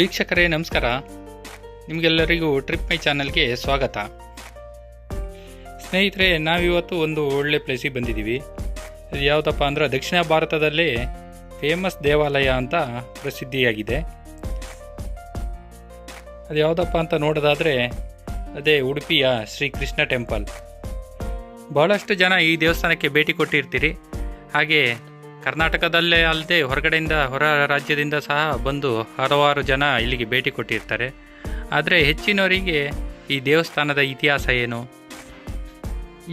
ವೀಕ್ಷಕರೇ ನಮಸ್ಕಾರ. ನಿಮಗೆಲ್ಲರಿಗೂ ಟ್ರಿಪ್ ಮೈ ಚಾನಲ್ಗೆ ಸ್ವಾಗತ. ಸ್ನೇಹಿತರೆ, ನಾವಿವತ್ತು ಒಂದು ಒಳ್ಳೆ ಪ್ಲೇಸಿಗೆ ಬಂದಿದ್ದೀವಿ. ಇದು ಯಾವುದಪ್ಪ ಅಂದ್ರೆ ದಕ್ಷಿಣ ಭಾರತದಲ್ಲೇ ಫೇಮಸ್ ದೇವಾಲಯ ಅಂತ ಪ್ರಸಿದ್ಧಿಯಾಗಿದೆ. ಅದು ಯಾವುದಪ್ಪ ಅಂತ ನೋಡೋದಾದರೆ ಅದೇ ಉಡುಪಿಯ ಶ್ರೀಕೃಷ್ಣ ಟೆಂಪಲ್. ಬಹಳಷ್ಟು ಜನ ಈ ದೇವಸ್ಥಾನಕ್ಕೆ ಭೇಟಿ ಕೊಟ್ಟಿರ್ತೀರಿ. ಹಾಗೆ ಕರ್ನಾಟಕದಲ್ಲೇ ಅಲ್ಲದೆ ಹೊರ ರಾಜ್ಯದಿಂದ ಸಹ ಬಂದು ಹಲವಾರು ಜನ ಇಲ್ಲಿಗೆ ಭೇಟಿ ಕೊಟ್ಟಿರ್ತಾರೆ. ಆದರೆ ಹೆಚ್ಚಿನವರಿಗೆ ಈ ದೇವಸ್ಥಾನದ ಇತಿಹಾಸ ಏನು,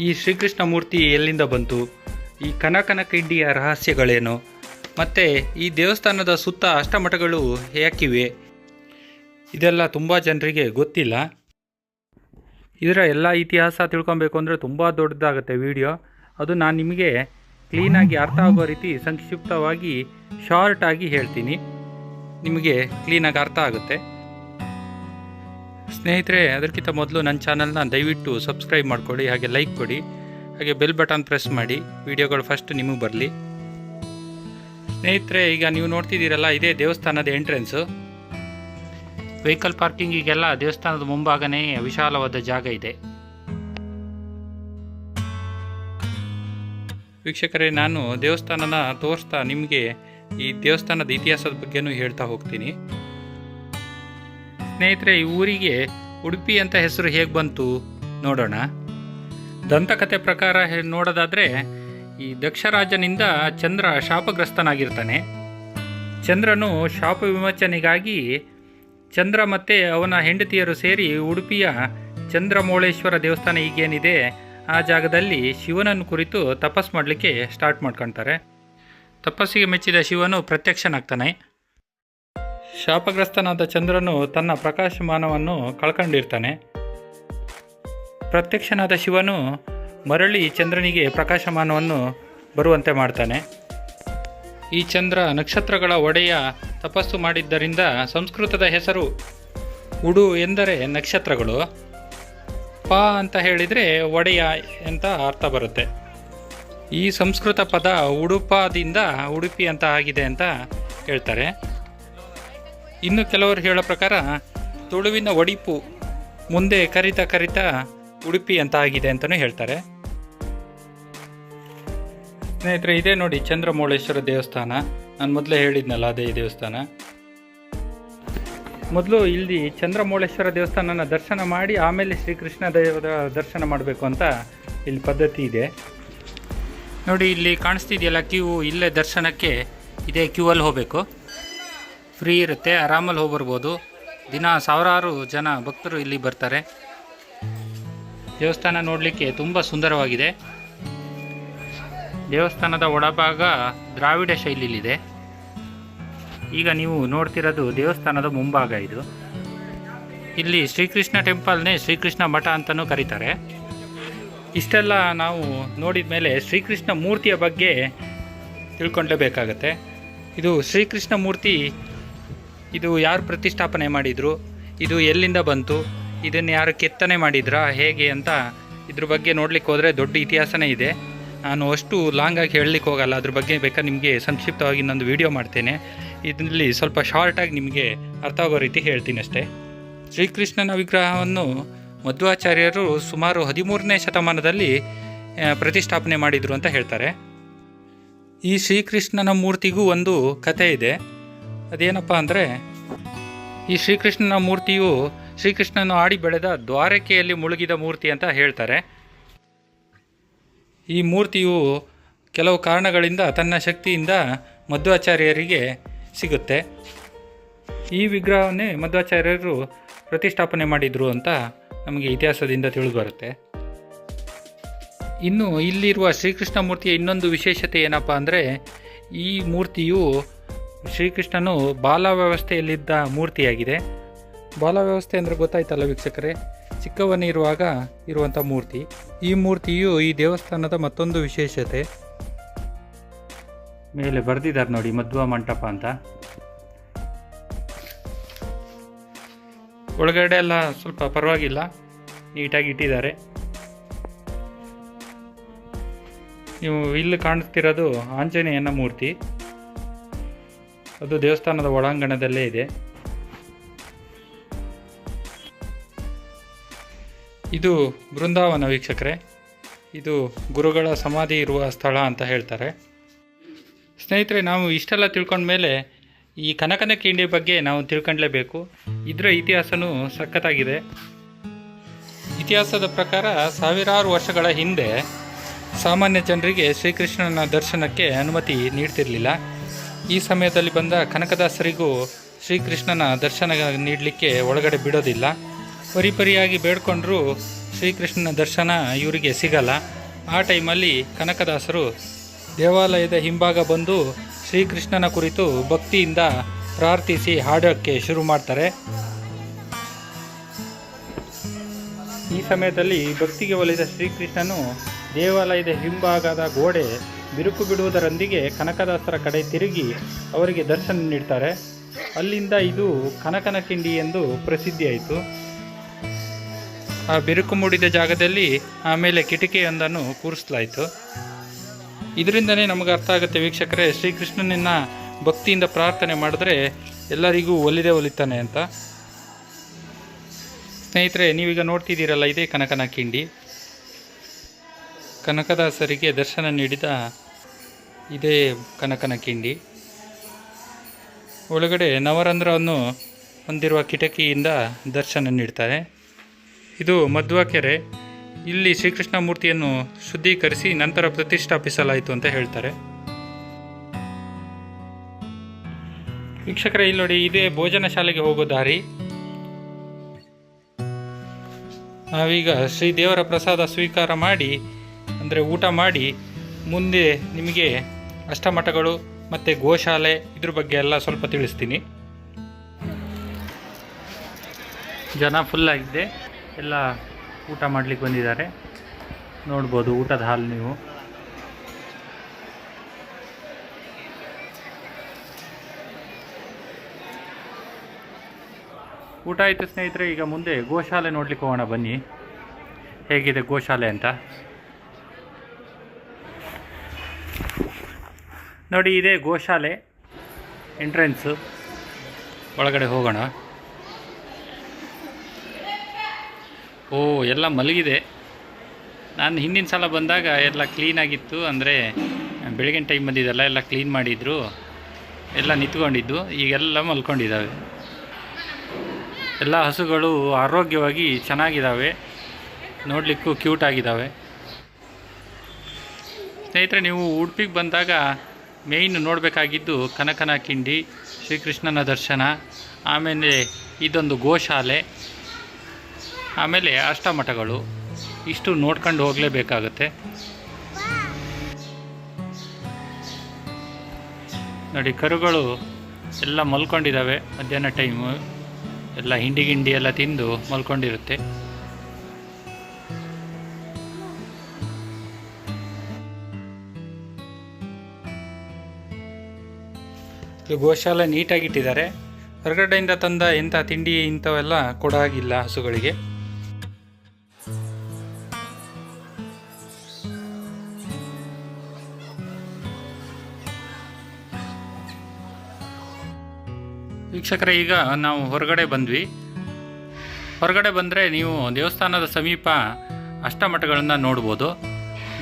ಈ ಶ್ರೀಕೃಷ್ಣ ಮೂರ್ತಿ ಎಲ್ಲಿಂದ ಬಂತು, ಈ ಕನಕನ ಕಿಂಡಿಯ ರಹಸ್ಯಗಳೇನು, ಮತ್ತು ಈ ದೇವಸ್ಥಾನದ ಸುತ್ತ ಅಷ್ಟಮಠಗಳು ಯಾಕಿವೆ, ಇದೆಲ್ಲ ತುಂಬ ಜನರಿಗೆ ಗೊತ್ತಿಲ್ಲ. ಇದರ ಎಲ್ಲ ಇತಿಹಾಸ ತಿಳ್ಕೊಬೇಕು ಅಂದರೆ ತುಂಬ ದೊಡ್ಡದಾಗುತ್ತೆ ವಿಡಿಯೋ. ಅದು ನಾನು ನಿಮಗೆ ಕ್ಲೀನಾಗಿ ಅರ್ಥ ಆಗೋ ರೀತಿ ಸಂಕ್ಷಿಪ್ತವಾಗಿ ಶಾರ್ಟಾಗಿ ಹೇಳ್ತೀನಿ, ನಿಮಗೆ ಕ್ಲೀನಾಗಿ ಅರ್ಥ ಆಗುತ್ತೆ. ಸ್ನೇಹಿತರೆ, ಅದಕ್ಕಿಂತ ಮೊದಲು ನನ್ನ ಚಾನಲ್ನ ದಯವಿಟ್ಟು ಸಬ್ಸ್ಕ್ರೈಬ್ ಮಾಡ್ಕೊಳ್ಳಿ, ಹಾಗೆ ಲೈಕ್ ಕೊಡಿ, ಹಾಗೆ ಬೆಲ್ ಬಟನ್ ಪ್ರೆಸ್ ಮಾಡಿ, ವಿಡಿಯೋಗಳು ಫಸ್ಟ್ ನಿಮಗೆ ಬರಲಿ. ಸ್ನೇಹಿತರೆ, ಈಗ ನೀವು ನೋಡ್ತಿದ್ದೀರಲ್ಲ, ಇದೇ ದೇವಸ್ಥಾನದ ಎಂಟ್ರೆನ್ಸು. ವೆಹಿಕಲ್ ಪಾರ್ಕಿಂಗಿಗೆಲ್ಲ ದೇವಸ್ಥಾನದ ಮುಂಭಾಗನೇ ವಿಶಾಲವಾದ ಜಾಗ ಇದೆ. ವೀಕ್ಷಕರೇ, ನಾನು ದೇವಸ್ಥಾನನ ತೋರಿಸ್ತಾ ನಿಮಗೆ ಈ ದೇವಸ್ಥಾನದ ಇತಿಹಾಸದ ಬಗ್ಗೆನೂ ಹೇಳ್ತಾ ಹೋಗ್ತೀನಿ. ಸ್ನೇಹಿತರೆ, ಈ ಊರಿಗೆ ಉಡುಪಿ ಅಂತ ಹೆಸರು ಹೇಗೆ ಬಂತು ನೋಡೋಣ. ದಂತಕಥೆ ಪ್ರಕಾರ ನೋಡೋದಾದರೆ, ಈ ದಕ್ಷರಾಜನಿಂದ ಚಂದ್ರ ಶಾಪಗ್ರಸ್ತನಾಗಿರ್ತಾನೆ. ಚಂದ್ರನು ಶಾಪ ವಿಮೋಚನೆಗಾಗಿ ಚಂದ್ರ ಮತ್ತು ಅವನ ಹೆಂಡತಿಯರು ಸೇರಿ ಉಡುಪಿಯ ಚಂದ್ರಮೌಳೇಶ್ವರ ದೇವಸ್ಥಾನ ಈಗೇನಿದೆ ಆ ಜಾಗದಲ್ಲಿ ಶಿವನನ್ನು ಕುರಿತು ತಪಸ್ ಮಾಡಲಿಕ್ಕೆ ಸ್ಟಾರ್ಟ್ ಮಾಡ್ಕೊಳ್ತಾರೆ. ತಪಸ್ಸಿಗೆ ಮೆಚ್ಚಿದ ಶಿವನು ಪ್ರತ್ಯಕ್ಷನಾಗ್ತಾನೆ. ಶಾಪಗ್ರಸ್ತನಾದ ಚಂದ್ರನು ತನ್ನ ಪ್ರಕಾಶಮಾನವನ್ನು ಕಳ್ಕೊಂಡಿರ್ತಾನೆ. ಪ್ರತ್ಯಕ್ಷನಾದ ಶಿವನು ಮರಳಿ ಚಂದ್ರನಿಗೆ ಪ್ರಕಾಶಮಾನವನ್ನು ಬರುವಂತೆ ಮಾಡ್ತಾನೆ. ಈ ಚಂದ್ರ ನಕ್ಷತ್ರಗಳ ಒಡೆಯ ತಪಸ್ಸು ಮಾಡಿದ್ದರಿಂದ ಸಂಸ್ಕೃತದ ಹೆಸರು ಉಡು ಎಂದರೆ ನಕ್ಷತ್ರಗಳು, ಪ ಅಂತ ಹೇಳಿದರೆ ಒಡೆಯ ಅಂತ ಅರ್ಥ ಬರುತ್ತೆ. ಈ ಸಂಸ್ಕೃತ ಪದ ಉಡುಪದಿಂದ ಉಡುಪಿ ಅಂತ ಆಗಿದೆ ಅಂತ ಹೇಳ್ತಾರೆ. ಇನ್ನು ಕೆಲವರು ಹೇಳೋ ಪ್ರಕಾರ ತುಳುವಿನ ಒಡಿಪು ಮುಂದೆ ಕರಿತಾ ಉಡುಪಿ ಅಂತ ಆಗಿದೆ ಅಂತಲೂ ಹೇಳ್ತಾರೆ. ಸ್ನೇಹಿತರೆ, ಇದೇ ನೋಡಿ ಚಂದ್ರಮೌಳೇಶ್ವರ ದೇವಸ್ಥಾನ. ನಾನು ಮೊದಲೇ ಹೇಳಿದ್ನಲ್ಲ, ಅದೇ ಈ ದೇವಸ್ಥಾನ. ಮೊದಲು ಇಲ್ಲಿ ಚಂದ್ರಮೌಳೇಶ್ವರ ದೇವಸ್ಥಾನನ ದರ್ಶನ ಮಾಡಿ ಆಮೇಲೆ ಶ್ರೀಕೃಷ್ಣ ದೇವರ ದರ್ಶನ ಮಾಡಬೇಕು ಅಂತ ಇಲ್ಲಿ ಪದ್ಧತಿ ಇದೆ. ನೋಡಿ, ಇಲ್ಲಿ ಕಾಣಿಸ್ತಿದೆಯಲ್ಲ ಕ್ಯೂ, ಇಲ್ಲೇ ದರ್ಶನಕ್ಕೆ ಇದೇ ಕ್ಯೂವಲ್ಲಿ ಹೋಗಬೇಕು. ಫ್ರೀ ಇರುತ್ತೆ, ಆರಾಮಲ್ಲಿ ಹೋಗ್ಬರ್ಬೋದು. ದಿನ ಸಾವಿರಾರು ಜನ ಭಕ್ತರು ಇಲ್ಲಿ ಬರ್ತಾರೆ. ದೇವಸ್ಥಾನ ನೋಡಲಿಕ್ಕೆ ತುಂಬ ಸುಂದರವಾಗಿದೆ. ದೇವಸ್ಥಾನದ ಒಳಭಾಗ ದ್ರಾವಿಡ ಶೈಲಿಯಲ್ಲಿದೆ. ಈಗ ನೀವು ನೋಡ್ತಿರೋದು ದೇವಸ್ಥಾನದ ಮುಂಭಾಗ. ಇದು ಇಲ್ಲಿ ಶ್ರೀಕೃಷ್ಣ ಟೆಂಪಲ್ನೇ ಶ್ರೀಕೃಷ್ಣ ಮಠ ಅಂತಲೂ ಕರೀತಾರೆ. ಇಷ್ಟೆಲ್ಲ ನಾವು ನೋಡಿದ ಮೇಲೆ ಶ್ರೀಕೃಷ್ಣ ಮೂರ್ತಿಯ ಬಗ್ಗೆ ತಿಳ್ಕೊಳ್ಳೇಬೇಕಾಗತ್ತೆ. ಇದು ಶ್ರೀಕೃಷ್ಣ ಮೂರ್ತಿ, ಇದು ಯಾರು ಪ್ರತಿಷ್ಠಾಪನೆ ಮಾಡಿದರು, ಇದು ಎಲ್ಲಿಂದ ಬಂತು, ಇದನ್ನು ಯಾರು ಕೆತ್ತನೆ ಮಾಡಿದ್ರಾ, ಹೇಗೆ ಅಂತ ಇದ್ರ ಬಗ್ಗೆ ನೋಡ್ಲಿಕ್ಕೆ ಹೋದರೆ ದೊಡ್ಡ ಇತಿಹಾಸನೇ ಇದೆ. ನಾನು ಅಷ್ಟು ಲಾಂಗಾಗಿ ಹೇಳಲಿಕ್ಕೆ ಹೋಗಲ್ಲ. ಅದ್ರ ಬಗ್ಗೆ ಬೇಕಾದ್ರೆ ನಿಮಗೆ ಸಂಕ್ಷಿಪ್ತವಾಗಿ ಇನ್ನೊಂದು ವಿಡಿಯೋ ಮಾಡ್ತೇನೆ. ಇದರಲ್ಲಿ ಸ್ವಲ್ಪ ಶಾರ್ಟಾಗಿ ನಿಮಗೆ ಅರ್ಥ ಆಗೋ ರೀತಿ ಹೇಳ್ತೀನಿ ಅಷ್ಟೇ. ಶ್ರೀಕೃಷ್ಣನ ವಿಗ್ರಹವನ್ನು ಮಧ್ವಾಚಾರ್ಯರು ಸುಮಾರು 13ನೇ ಶತಮಾನದಲ್ಲಿ ಪ್ರತಿಷ್ಠಾಪನೆ ಮಾಡಿದರು ಅಂತ ಹೇಳ್ತಾರೆ. ಈ ಶ್ರೀಕೃಷ್ಣನ ಮೂರ್ತಿಗೂ ಒಂದು ಕಥೆ ಇದೆ. ಅದೇನಪ್ಪ ಅಂದರೆ, ಈ ಶ್ರೀಕೃಷ್ಣನ ಮೂರ್ತಿಯು ಶ್ರೀಕೃಷ್ಣನು ಆಡಿ ಬೆಳೆದ ದ್ವಾರಕೆಯಲ್ಲಿ ಮುಳುಗಿದ ಮೂರ್ತಿ ಅಂತ ಹೇಳ್ತಾರೆ. ಈ ಮೂರ್ತಿಯು ಕೆಲವು ಕಾರಣಗಳಿಂದ ತನ್ನ ಶಕ್ತಿಯಿಂದ ಮಧ್ವಾಚಾರ್ಯರಿಗೆ ಸಿಗುತ್ತೆ. ಈ ವಿಗ್ರಹವನ್ನೇ ಮಧ್ವಾಚಾರ್ಯರು ಪ್ರತಿಷ್ಠಾಪನೆ ಮಾಡಿದರು ಅಂತ ನಮಗೆ ಇತಿಹಾಸದಿಂದ ತಿಳಿದುಬರುತ್ತೆ. ಇನ್ನು ಇಲ್ಲಿರುವ ಶ್ರೀಕೃಷ್ಣ ಮೂರ್ತಿಯ ಇನ್ನೊಂದು ವಿಶೇಷತೆ ಏನಪ್ಪ ಅಂದರೆ, ಈ ಮೂರ್ತಿಯು ಶ್ರೀಕೃಷ್ಣನು ಬಾಲಾವ್ಯವಸ್ಥೆಯಲ್ಲಿದ್ದ ಮೂರ್ತಿಯಾಗಿದೆ. ಬಾಲಾವ್ಯವಸ್ಥೆ ಅಂದರೆ ಗೊತ್ತಾಯ್ತಲ್ಲ ವೀಕ್ಷಕರೇ, ಚಿಕ್ಕವನಿರುವಾಗ ಇರುವಂಥ ಮೂರ್ತಿ. ಈ ಮೂರ್ತಿಯು ಈ ದೇವಸ್ಥಾನದ ಮತ್ತೊಂದು ವಿಶೇಷತೆ. ಮೇಲೆ ಬರೆದಿದ್ದಾರೆ ನೋಡಿ, ಮಧ್ವ ಮಂಟಪ ಅಂತ. ಒಳಗಡೆ ಎಲ್ಲ ಸ್ವಲ್ಪ ಪರವಾಗಿಲ್ಲ, ನೀಟಾಗಿ ಇಟ್ಟಿದ್ದಾರೆ. ನೀವು ಇಲ್ಲಿ ಕಾಣಿಸ್ತಿರೋದು ಆಂಜನೇಯನ ಮೂರ್ತಿ. ಅದು ದೇವಸ್ಥಾನದ ಒಳಾಂಗಣದಲ್ಲೇ ಇದೆ. ಇದು ಬೃಂದಾವನ ವೀಕ್ಷಕರೇ. ಇದು ಗುರುಗಳ ಸಮಾಧಿ ಇರುವ ಸ್ಥಳ ಅಂತ ಹೇಳ್ತಾರೆ. ಸ್ನೇಹಿತರೆ, ನಾವು ಇಷ್ಟೆಲ್ಲ ತಿಳ್ಕೊಂಡ್ಮೇಲೆ ಈ ಕನಕನ ಕಿಂಡಿ ಬಗ್ಗೆ ನಾವು ತಿಳ್ಕೊಂಡ್ಲೇಬೇಕು. ಇದರ ಇತಿಹಾಸನೂ ಸಖತ್ತಾಗಿದೆ. ಇತಿಹಾಸದ ಪ್ರಕಾರ ಸಾವಿರಾರು ವರ್ಷಗಳ ಹಿಂದೆ ಸಾಮಾನ್ಯ ಜನರಿಗೆ ಶ್ರೀಕೃಷ್ಣನ ದರ್ಶನಕ್ಕೆ ಅನುಮತಿ ನೀಡ್ತಿರಲಿಲ್ಲ. ಈ ಸಮಯದಲ್ಲಿ ಬಂದ ಕನಕದಾಸರಿಗೂ ಶ್ರೀಕೃಷ್ಣನ ದರ್ಶನ ನೀಡಲಿಕ್ಕೆ ಒಳಗಡೆ ಬಿಡೋದಿಲ್ಲ. ಪರಿಪರಿಯಾಗಿ ಬೇಡ್ಕೊಂಡ್ರೂ ಶ್ರೀಕೃಷ್ಣನ ದರ್ಶನ ಇವರಿಗೆ ಸಿಗಲ್ಲ. ಆ ಟೈಮಲ್ಲಿ ಕನಕದಾಸರು ದೇವಾಲಯದ ಹಿಂಭಾಗ ಬಂದು ಶ್ರೀಕೃಷ್ಣನ ಕುರಿತು ಭಕ್ತಿಯಿಂದ ಪ್ರಾರ್ಥಿಸಿ ಹಾಡೋಕ್ಕೆ ಶುರು ಮಾಡ್ತಾರೆ. ಈ ಸಮಯದಲ್ಲಿ ಭಕ್ತಿಗೆ ಒಲಿದ ಶ್ರೀಕೃಷ್ಣನು ದೇವಾಲಯದ ಹಿಂಭಾಗದ ಗೋಡೆ ಬಿರುಕು ಬಿಡುವುದರೊಂದಿಗೆ ಕನಕದಾಸರ ಕಡೆ ತಿರುಗಿ ಅವರಿಗೆ ದರ್ಶನ ನೀಡ್ತಾರೆ. ಅಲ್ಲಿಂದ ಇದು ಕನಕನ ಕಿಂಡಿ ಎಂದು ಪ್ರಸಿದ್ಧಿಯಾಯಿತು. ಆ ಬಿರುಕು ಮೂಡಿದ ಜಾಗದಲ್ಲಿ ಆಮೇಲೆ ಕಿಟಿಕಿಯೊಂದನ್ನು ಕೂರಿಸಲಾಯಿತು. ಇದರಿಂದನೇ ನಮಗೆ ಅರ್ಥ ಆಗುತ್ತೆ ವೀಕ್ಷಕರೇ, ಶ್ರೀಕೃಷ್ಣನನ್ನು ಭಕ್ತಿಯಿಂದ ಪ್ರಾರ್ಥನೆ ಮಾಡಿದ್ರೆ ಎಲ್ಲರಿಗೂ ಒಲಿತಾನೆ ಅಂತ. ಸ್ನೇಹಿತರೆ, ನೀವೀಗ ನೋಡ್ತಿದ್ದೀರಲ್ಲ, ಇದೇ ಕನಕನ ಕಿಂಡಿ. ಕನಕದಾಸರಿಗೆ ದರ್ಶನ ನೀಡಿದ ಇದೇ ಕನಕನ ಕಿಂಡಿ. ಒಳಗಡೆ ನವರಂಧ್ರವನ್ನು ಹೊಂದಿರುವ ಕಿಟಕಿಯಿಂದ ದರ್ಶನ ನೀಡ್ತಾರೆ. ಇದು ಮಧ್ವ ಕೆರೆ. ಇಲ್ಲಿ ಶ್ರೀಕೃಷ್ಣ ಮೂರ್ತಿಯನ್ನು ಶುದ್ಧೀಕರಿಸಿ ನಂತರ ಪ್ರತಿಷ್ಠಾಪಿಸಲಾಯಿತು ಅಂತ ಹೇಳ್ತಾರೆ. ವೀಕ್ಷಕರೇ, ಇಲ್ಲಿ ನೋಡಿ, ಇದೇ ಭೋಜನ ಶಾಲೆಗೆ ಹೋಗೋ ದಾರಿ. ನಾವೀಗ ಶ್ರೀದೇವರ ಪ್ರಸಾದ ಸ್ವೀಕಾರ ಮಾಡಿ, ಅಂದರೆ ಊಟ ಮಾಡಿ, ಮುಂದೆ ನಿಮಗೆ ಅಷ್ಟಮಠಗಳು ಮತ್ತು ಗೋಶಾಲೆ ಇದ್ರ ಬಗ್ಗೆ ಎಲ್ಲ ಸ್ವಲ್ಪ ತಿಳಿಸ್ತೀನಿ. ಜನ ಫುಲ್ಲಾಗಿದೆ, ಎಲ್ಲ ಊಟ ಮಾಡಲಿಕ್ಕೆ ಬಂದಿದ್ದಾರೆ. ನೋಡ್ಬೋದು ಊಟದ ಹಾಲು ನೀವು. ಊಟ ಆಯಿತು ಸ್ನೇಹಿತರೆ. ಈಗ ಮುಂದೆ ಗೋಶಾಲೆ ನೋಡ್ಲಿಕ್ಕೆ ಹೋಗೋಣ ಬನ್ನಿ, ಹೇಗಿದೆ ಗೋಶಾಲೆ ಅಂತ. ನೋಡಿ, ಇದೇ ಗೋಶಾಲೆ ಎಂಟ್ರೆನ್ಸು. ಒಳಗಡೆ ಹೋಗೋಣ. ಓ, ಎಲ್ಲ ಮಲಗಿದೆ. ನಾನು ಹಿಂದಿನ ಸಲ ಬಂದಾಗ ಎಲ್ಲ ಕ್ಲೀನಾಗಿತ್ತು, ಅಂದರೆ ಬೆಳಗಿನ ಟೈಮ್ ಬಂದಿದ್ದೆಲ್ಲ ಎಲ್ಲ ಕ್ಲೀನ್ ಮಾಡಿದ್ರು, ಎಲ್ಲ ನಿಂತ್ಕೊಂಡಿದ್ದು. ಈಗೆಲ್ಲ ಮಲ್ಕೊಂಡಿದ್ದಾವೆ. ಎಲ್ಲ ಹಸುಗಳು ಆರೋಗ್ಯವಾಗಿ ಚೆನ್ನಾಗಿದ್ದಾವೆ, ನೋಡಲಿಕ್ಕೂ ಕ್ಯೂಟ್ ಆಗಿದ್ದಾವೆ. ಸ್ನೇಹಿತರೆ, ನೀವು ಉಡುಪಿಗೆ ಬಂದಾಗ ಮೇಯ್ನ್ ನೋಡಬೇಕಾಗಿದ್ದು ಕನಕನ ಕಿಂಡಿ, ಶ್ರೀಕೃಷ್ಣನ ದರ್ಶನ, ಆಮೇಲೆ ಇದೊಂದು ಗೋಶಾಲೆ, ಆಮೇಲೆ ಅಷ್ಟಮಠಗಳು. ಇಷ್ಟು ನೋಡ್ಕೊಂಡು ಹೋಗಲೇಬೇಕಾಗತ್ತೆ. ನೋಡಿ, ಕರುಗಳು ಎಲ್ಲ ಮಲ್ಕೊಂಡಿದ್ದಾವೆ. ಮಧ್ಯಾಹ್ನ ಟೈಮು ಎಲ್ಲ ಹಿಂಡಿ ಎಲ್ಲ ತಿಂದು ಮಲ್ಕೊಂಡಿರುತ್ತೆ. ಗೋಶಾಲೆ ನೀಟಾಗಿಟ್ಟಿದ್ದಾರೆ. ಹೊರಗಡೆಯಿಂದ ತಂದ ಎಂಥ ತಿಂಡಿ ಇಂಥವೆಲ್ಲ ಕೊಡಾಗಿಲ್ಲ ಹಸುಗಳಿಗೆ. ವೀಕ್ಷಕರೇ, ಈಗ ನಾವು ಹೊರಗಡೆ ಬಂದ್ವಿ. ಹೊರಗಡೆ ಬಂದರೆ ನೀವು ದೇವಸ್ಥಾನದ ಸಮೀಪ ಅಷ್ಟಮಠಗಳನ್ನು ನೋಡ್ಬೋದು.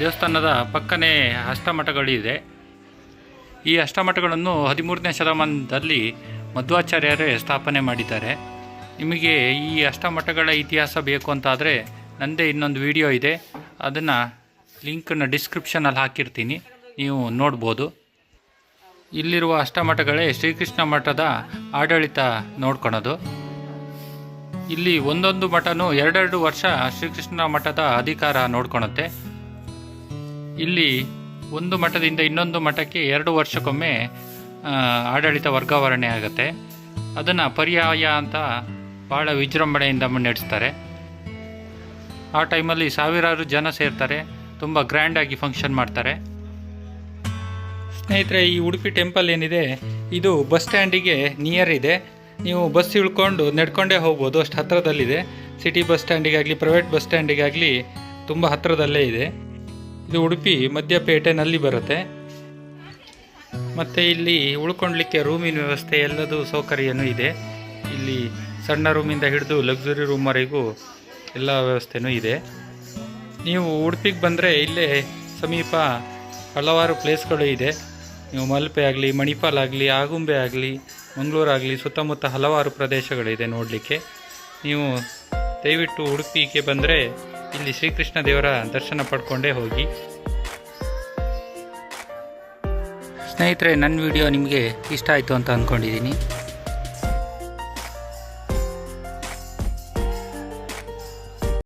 ದೇವಸ್ಥಾನದ ಪಕ್ಕನೇ ಅಷ್ಟಮಠಗಳಿದೆ. ಈ ಅಷ್ಟಮಠಗಳನ್ನು 13ನೇ ಶತಮಾನದಲ್ಲಿ ಮಧ್ವಾಚಾರ್ಯರೇ ಸ್ಥಾಪನೆ ಮಾಡಿದ್ದಾರೆ. ನಿಮಗೆ ಈ ಅಷ್ಟಮಠಗಳ ಇತಿಹಾಸ ಬೇಕು ಅಂತಾದರೆ ನನ್ನದೇ ಇನ್ನೊಂದು ವಿಡಿಯೋ ಇದೆ, ಅದನ್ನು ಲಿಂಕನ್ನು ಡಿಸ್ಕ್ರಿಪ್ಷನಲ್ಲಿ ಹಾಕಿರ್ತೀನಿ, ನೀವು ನೋಡ್ಬೋದು. ಇಲ್ಲಿರುವ ಅಷ್ಟಮಠಗಳೇ ಶ್ರೀಕೃಷ್ಣ ಮಠದ ಆಡಳಿತ ನೋಡ್ಕೊಳೋದು. ಇಲ್ಲಿ ಒಂದೊಂದು ಮಠನೂ 2 ವರ್ಷ ಶ್ರೀಕೃಷ್ಣ ಮಠದ ಅಧಿಕಾರ ನೋಡ್ಕೊಳುತ್ತೆ. ಇಲ್ಲಿ ಒಂದು ಮಠದಿಂದ ಇನ್ನೊಂದು ಮಠಕ್ಕೆ 2 ವರ್ಷಕ್ಕೊಮ್ಮೆ ಆಡಳಿತ ವರ್ಗಾವಣೆ ಆಗುತ್ತೆ. ಅದನ್ನು ಪರ್ಯಾಯ ಅಂತ ಭಾಳ ವಿಜೃಂಭಣೆಯಿಂದ ಮುನ್ನಡೆಸ್ತಾರೆ. ಆ ಟೈಮಲ್ಲಿ ಸಾವಿರಾರು ಜನ ಸೇರ್ತಾರೆ, ತುಂಬ ಗ್ರ್ಯಾಂಡಾಗಿ ಫಂಕ್ಷನ್ ಮಾಡ್ತಾರೆ. ಸ್ನೇಹಿತರೆ, ಈ ಉಡುಪಿ ಟೆಂಪಲ್ ಏನಿದೆ ಇದು ಬಸ್ ಸ್ಟ್ಯಾಂಡಿಗೆ ನಿಯರ್ ಇದೆ. ನೀವು ಬಸ್ ಇಳ್ಕೊಂಡು ನಡ್ಕೊಂಡೇ ಹೋಗ್ಬೋದು, ಅಷ್ಟು ಹತ್ತಿರದಲ್ಲಿದೆ. ಸಿಟಿ ಬಸ್ ಸ್ಟ್ಯಾಂಡಿಗಾಗಲಿ ಪ್ರೈವೇಟ್ ಬಸ್ ಸ್ಟ್ಯಾಂಡಿಗಾಗಲಿ ತುಂಬ ಹತ್ತಿರದಲ್ಲೇ ಇದೆ. ಇದು ಉಡುಪಿ ಮಧ್ಯಪೇಟೆನಲ್ಲಿ ಬರುತ್ತೆ. ಮತ್ತು ಇಲ್ಲಿ ಉಳ್ಕೊಳ್ಲಿಕ್ಕೆ ರೂಮಿನ ವ್ಯವಸ್ಥೆ ಎಲ್ಲದೂ ಸೌಕರ್ಯನೂ ಇದೆ. ಇಲ್ಲಿ ಸಣ್ಣ ರೂಮಿಂದ ಹಿಡಿದು ಲಕ್ಸುರಿ ರೂಮ್ವರೆಗೂ ಎಲ್ಲ ವ್ಯವಸ್ಥೆನೂ ಇದೆ. ನೀವು ಉಡುಪಿಗೆ ಬಂದರೆ ಇಲ್ಲೇ ಸಮೀಪ ಹಲವಾರು ಪ್ಲೇಸ್ಗಳು ಇದೆ. ನೀವು ಮಲ್ಪೆ ಆಗಲಿ, ಮಣಿಪಾಲ್ ಆಗಲಿ, ಆಗುಂಬೆ ಆಗಲಿ, ಮಂಗಳೂರಾಗಲಿ, ಸುತ್ತಮುತ್ತ ಹಲವಾರು ಪ್ರದೇಶಗಳಿದೆ ನೋಡಲಿಕ್ಕೆ. ನೀವು ದಯವಿಟ್ಟು ಉಡುಪಿಗೆ ಬಂದರೆ ಇಲ್ಲಿ ಶ್ರೀಕೃಷ್ಣ ದೇವರ ದರ್ಶನ ಪಡ್ಕೊಂಡೇ ಹೋಗಿ. ಸ್ನೇಹಿತರೆ, ನನ್ನ ವಿಡಿಯೋ ನಿಮಗೆ ಇಷ್ಟ ಆಯಿತು ಅಂತ ಅಂದ್ಕೊಂಡಿದ್ದೀನಿ.